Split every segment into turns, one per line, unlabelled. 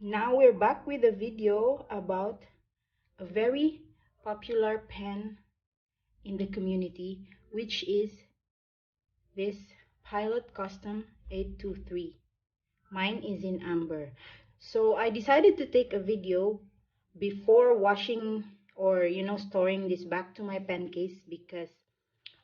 Now we're back with a video about a very popular pen in the community, which is this Pilot Custom 823. Mine is in amber. So I decided to take a video before washing or storing this back to my pen case because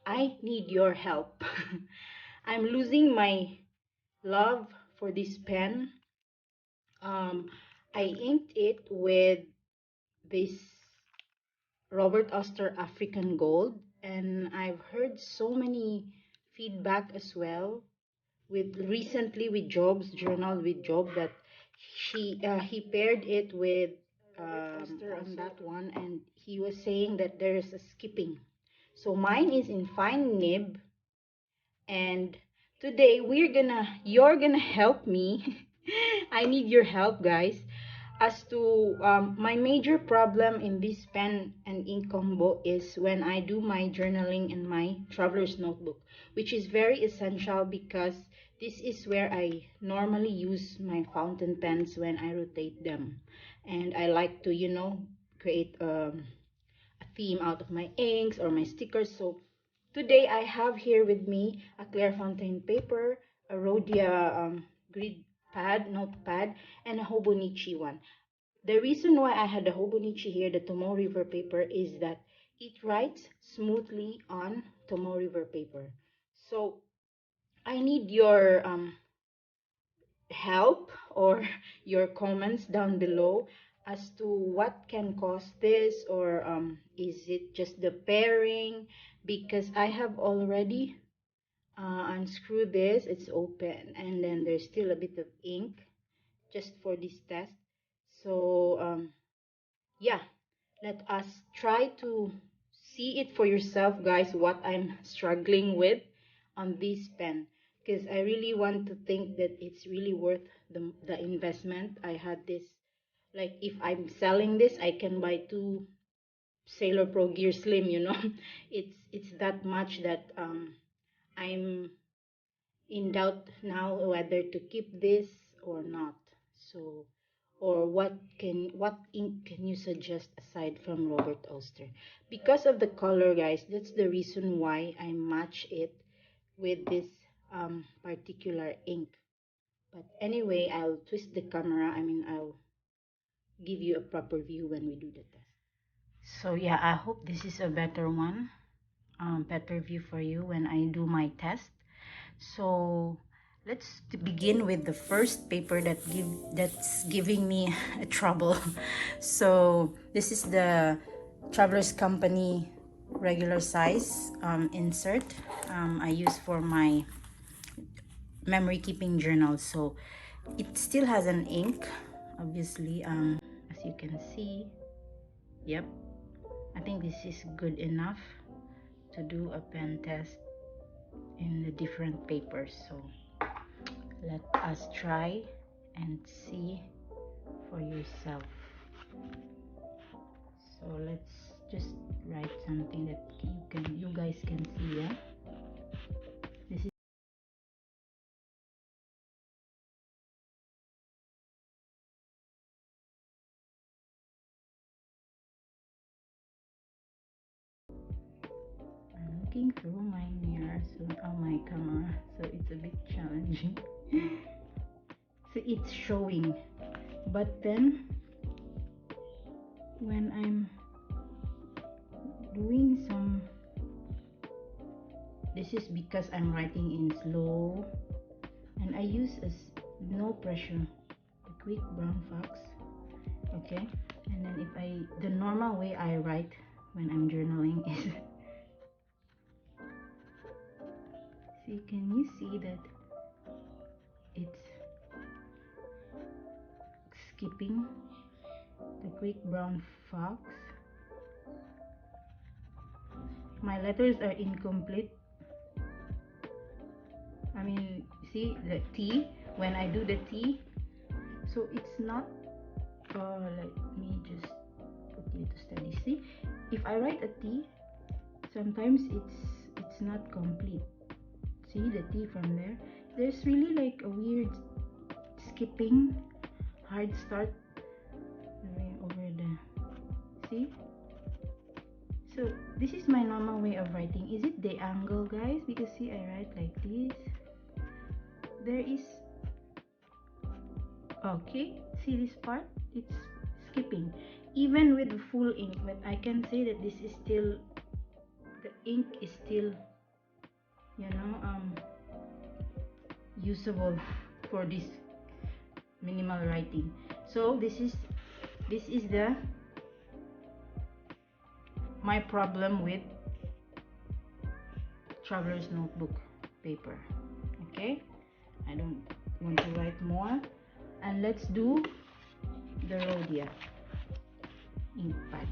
I need your help. I'm losing my love for this pen. I inked it with this Robert Oster African Gold, and I've heard so many feedback as well with recently with Job's journal with Job that he paired it with on that one, and he was saying that there is a skipping. So mine is in fine nib, and today you're gonna help me. I need your help, guys, as to my major problem in this pen and ink combo is when I do my journaling in my traveler's notebook, which is very essential because this is where I normally use my fountain pens when I rotate them, and I like to create a theme out of my inks or my stickers. So today I have here with me a Clairefontaine paper, a Rhodia grid pad, notepad, and a Hobonichi one. The reason why I had the Hobonichi here, the Tomoe River paper, is that it writes smoothly on Tomoe River paper. So I need your help or your comments down below as to what can cause this, or is it just the pairing, because I have already unscrewed this. It's open and then there's still a bit of ink just for this test. So yeah, let us try to see it for yourself, guys, what I'm struggling with on this pen, because I really want to think that it's really worth the investment. I had this, like, if I'm selling this, I can buy two Sailor Pro Gear Slim, it's that much that I'm in doubt now whether to keep this or not. So, or what ink can you suggest aside from Robert Oster? Because of the color, guys, that's the reason why I match it with this particular ink. But anyway, I'll twist the camera. I'll give you a proper view when we do the test. So yeah, I hope this is a better one, better view for you when I do my test. So let's begin with the first paper that's giving me a trouble. So this is the Travelers Company regular size insert I use for my memory keeping journal. So it still has an ink, obviously, as you can see. Yep, I think this is good enough to do a pen test in the different papers. So let us try and see for yourself. So let's just write something that you guys can see. Yeah, this is I'm looking through my mirror, so on my camera, so it's a bit challenging. So it's showing, but then when I'm doing some, this is because I'm writing in slow, and I use no pressure, a quick brown fox. Okay, and then the normal way I write when I'm journaling is see, can you see that it's skipping the quick brown fox? My letters are incomplete. See the T, when I do the T, so it's not let me just put you to study. See, if I write a T, sometimes it's not complete. See the T from there, there's really like a weird skipping hard start over the, see. So this is my normal way of writing. Is it the angle, guys? Because see, I write like this. There is, okay, see this part, it's skipping even with full ink, but I can say that this is still, the ink is still, you know, usable for this minimal writing. So this is the my problem with traveler's notebook paper. Okay, I don't want to write more, and let's do the Rhodia ink pad.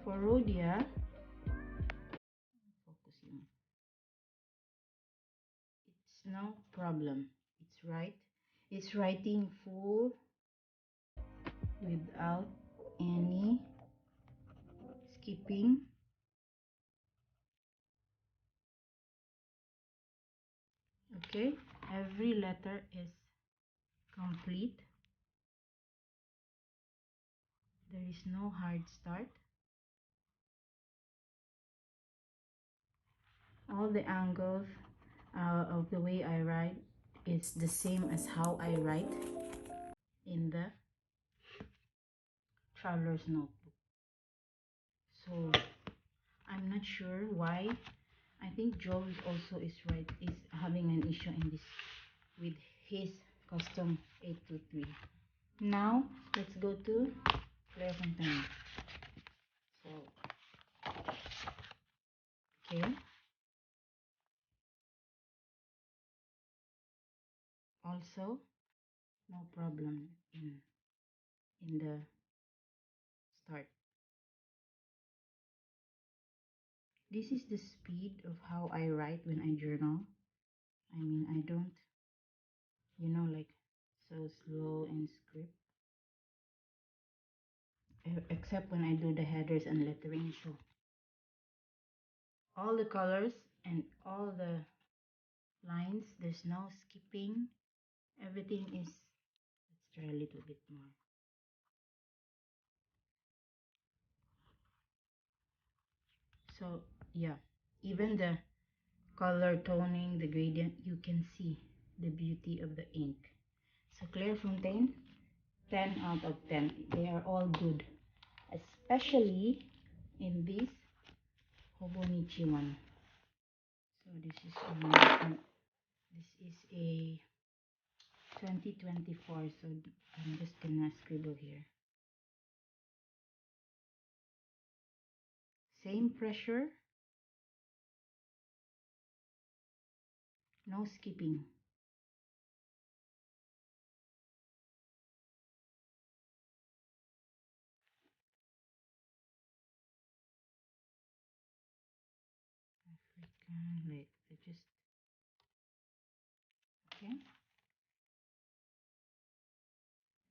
For Rhodia, focusing, it's no problem. It's right. It's writing full without any skipping. Okay, every letter is complete. There is no hard start. All the angles of the way I write is the same as how I write in the traveler's notebook. So I'm not sure why. I think Joe is having an issue in this with his custom 823. Now let's go to Clairefontaine. So okay, also no problem in the start. This is the speed of how I write when I journal. I mean, I don't, like so slow and script, except when I do the headers and lettering. So all the colors and all the lines, there's no skipping. Everything is, let's try a little bit more. So yeah, even the color toning, the gradient, you can see the beauty of the ink. So Clairefontaine, 10 out of 10. They are all good, especially in this Hobonichi one. So this is a 2024. So I'm just gonna scribble here. Same pressure, no skipping. Like I just, okay.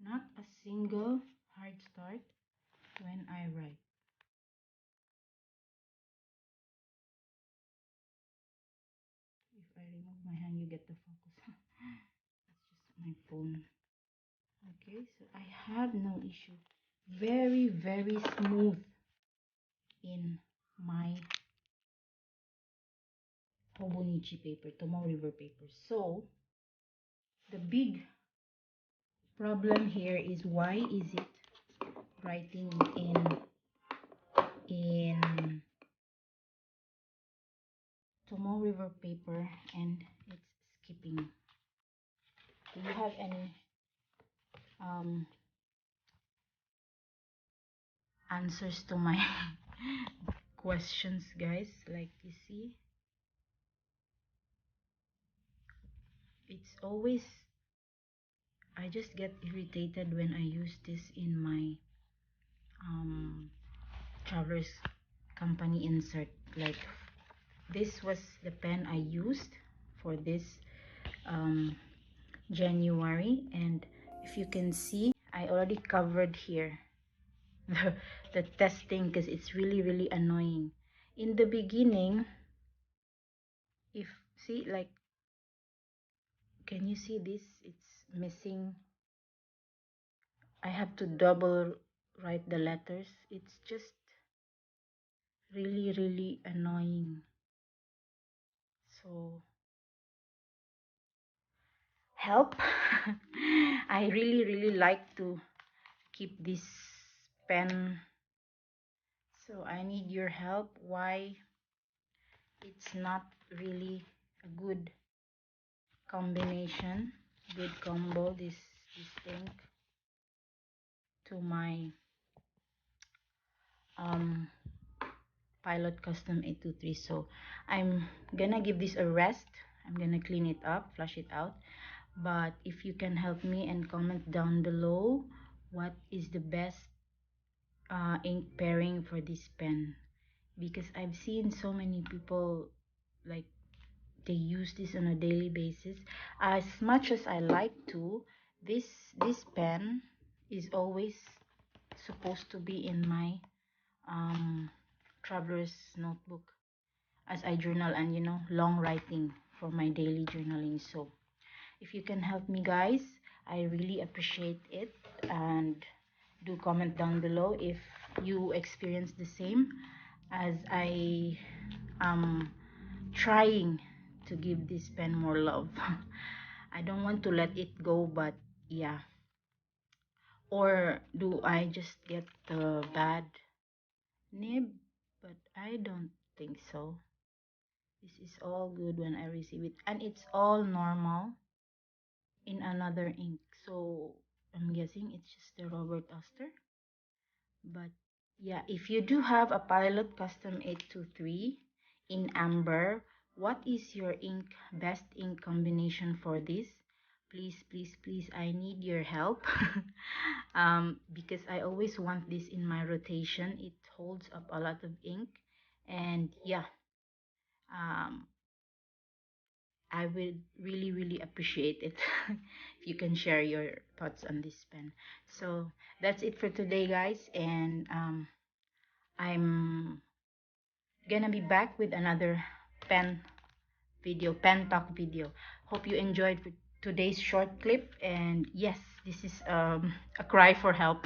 Not a single hard start when I write. If I remove my hand, you get the focus. It's just my phone. Okay, so I have no issue. Very, very smooth in my Hobonichi paper, Tomoe River paper. So the big problem here is, why is it writing in Tomoe River paper and it's skipping? Do you have any answers to my questions, guys? Like, you see, it's always, I just get irritated when I use this in my traveler's company insert. Like, this was the pen I used for this January, and if you can see, I already covered here the testing, because it's really, really annoying in the beginning. If, see, like, can you see this? It's missing. I have to double write the letters. It's just really annoying. So help. I really like to keep this pen, so I need your help. Why it's not really a good combination, good combo, this ink to my um Pilot Custom 823. So I'm gonna give this a rest. I'm gonna clean it up, flush it out. But if you can help me and comment down below what is the best ink pairing for this pen, because I've seen so many people like they use this on a daily basis. As much as I like to, this pen is always supposed to be in my traveler's notebook as I journal and long writing for my daily journaling. So if you can help me, guys, I really appreciate it. And do comment down below if you experience the same as I am trying to give this pen more love. I don't want to let it go, but yeah. Or do I just get the bad nib? But I don't think so. This is all good when I receive it, and it's all normal in another ink. So I'm guessing it's just the Robert Oster. But yeah, if you do have a Pilot Custom 823 in amber, what is your best ink combination for this? Please, I need your help. Because I always want this in my rotation. It holds up a lot of ink, and yeah, um, I would really appreciate it if you can share your thoughts on this pen. So that's it for today, guys, and I'm gonna be back with another pen talk video. Hope you enjoyed today's short clip, and yes, this is a cry for help.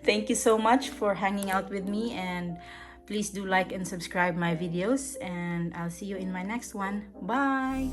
Thank you so much for hanging out with me, and please do like and subscribe my videos, and I'll see you in my next one. Bye.